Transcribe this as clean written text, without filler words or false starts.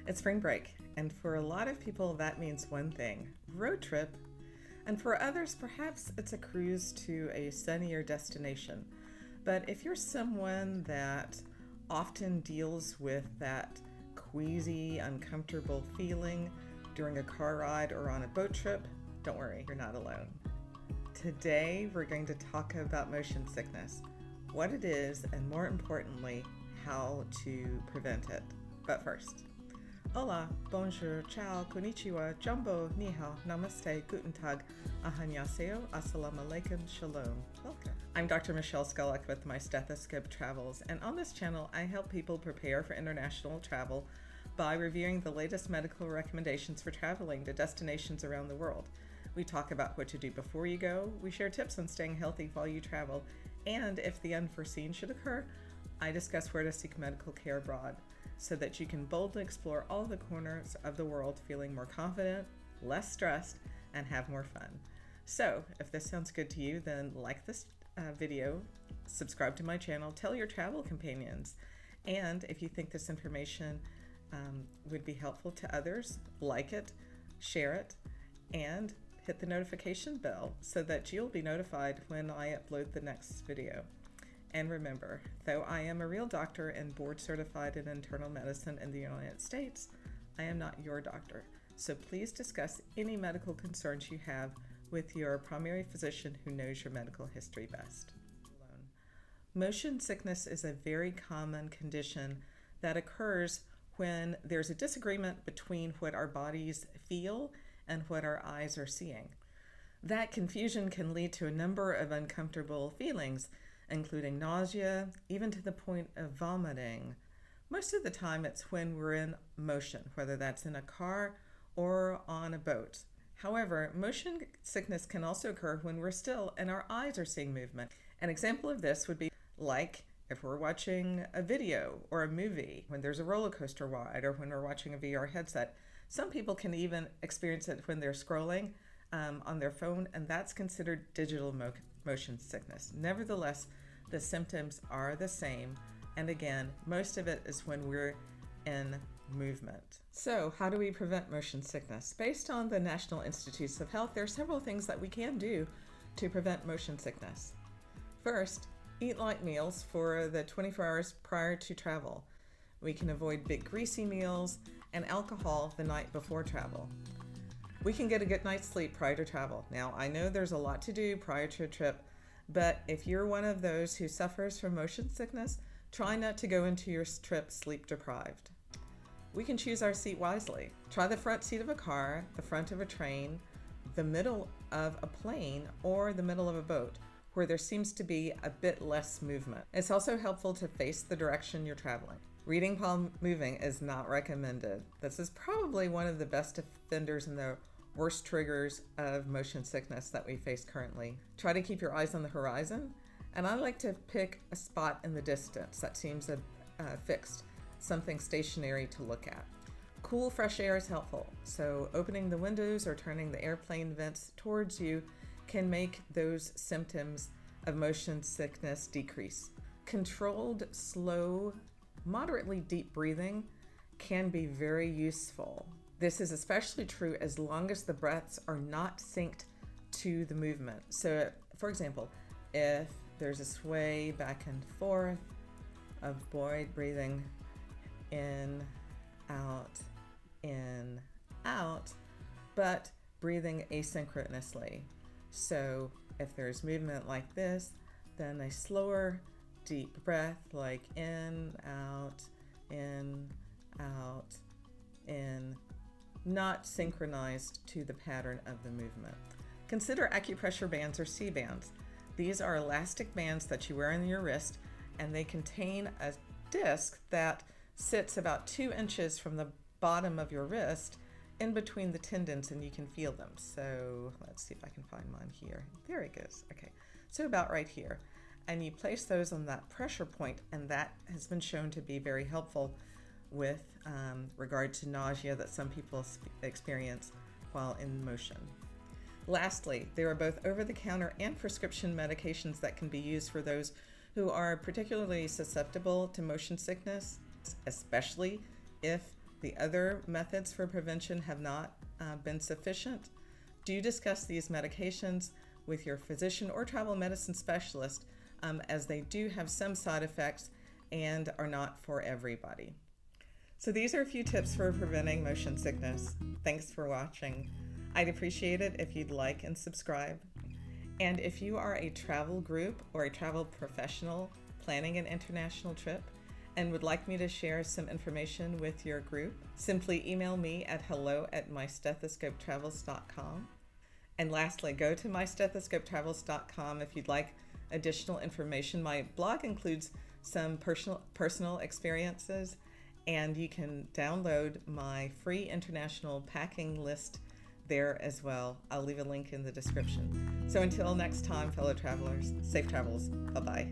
It's spring break, and for a lot of people that means one thing, road trip, and for others perhaps it's a cruise to a sunnier destination. But if you're someone that often deals with that queasy, uncomfortable feeling during a car ride or on a boat trip, don't worry, you're not alone. Today we're going to talk about motion sickness, what it is, and more importantly, how to prevent it. But first, hola, bonjour, ciao, konnichiwa, jumbo, ni hao, namaste, guten tag, annyeonghaseyo, assalamu alaikum, shalom. Welcome. I'm Dr. Michelle Scullock with MyStethoscopeTravels, and on this channel, I help people prepare for international travel by reviewing the latest medical recommendations for traveling to destinations around the world. We talk about what to do before you go, we share tips on staying healthy while you travel, and if the unforeseen should occur, I discuss where to seek medical care abroad so that you can boldly explore all the corners of the world feeling more confident, less stressed, and have more fun. So if this sounds good to you, then like this video, subscribe to my channel, tell your travel companions, and if you think this information would be helpful to others, like it, share it, and hit the notification bell so that you'll be notified when I upload the next video. And remember, though I am a real doctor and board certified in internal medicine in the United States, I am not your doctor. So please discuss any medical concerns you have with your primary physician who knows your medical history best. Motion sickness is a very common condition that occurs when there's a disagreement between what our bodies feel and what our eyes are seeing. That confusion can lead to a number of uncomfortable feelings, including nausea, even to the point of vomiting. Most of the time it's when we're in motion, whether that's in a car or on a boat. However, motion sickness can also occur when we're still and our eyes are seeing movement. An example of this would be like if we're watching a video or a movie, when there's a roller coaster ride, or when we're watching a VR headset. Some people can even experience it when they're scrolling on their phone, and that's considered digital motion sickness. Nevertheless, the symptoms are the same, and again, most of it is when we're in movement. So how do we prevent motion sickness? Based on the National Institutes of Health, there are several things that we can do to prevent motion sickness. First, eat light meals for the 24 hours prior to travel. We can avoid big greasy meals and alcohol the night before travel. We can get a good night's sleep prior to travel. Now, I know there's a lot to do prior to a trip, but if you're one of those who suffers from motion sickness, try not to go into your trip sleep deprived. We can choose our seat wisely. Try the front seat of a car, the front of a train, the middle of a plane, or the middle of a boat, where there seems to be a bit less movement. It's also helpful to face the direction you're traveling. Reading while moving is not recommended. This is probably one of the best offenders and the worst triggers of motion sickness that we face currently. Try to keep your eyes on the horizon, and I like to pick a spot in the distance that seems fixed, something stationary to look at. Cool, fresh air is helpful, so opening the windows or turning the airplane vents towards you can make those symptoms of motion sickness decrease. Controlled, slow, moderately deep breathing can be very useful. This is especially true as long as the breaths are not synced to the movement. So, for example, if there's a sway back and forth, avoid breathing in, out, but breathing asynchronously. So if there's movement like this, then a slower, deep breath like in, out, in, not synchronized to the pattern of the movement. Consider acupressure bands or C-bands. These are elastic bands that you wear on your wrist, and they contain a disc that sits about 2 inches from the bottom of your wrist in between the tendons, and you can feel them. So let's see if I can find mine here. There it goes. Okay, so about right here. And you place those on that pressure point, and that has been shown to be very helpful with regard to nausea that some people experience while in motion. Lastly, there are both over-the-counter and prescription medications that can be used for those who are particularly susceptible to motion sickness, especially if the other methods for prevention have not been sufficient, do discuss these medications with your physician or travel medicine specialist, as they do have some side effects and are not for everybody. So these are a few tips for preventing motion sickness. Thanks for watching. I'd appreciate it if you'd like and subscribe. And if you are a travel group or a travel professional planning an international trip and would like me to share some information with your group, simply email me at hello@MyStethoscopeTravels.com. And lastly, go to MyStethoscopeTravels.com if you'd like additional information. My blog includes some personal experiences, and you can download my free international packing list there as well. I'll leave a link in the description. So until next time, fellow travelers, safe travels. Bye-bye.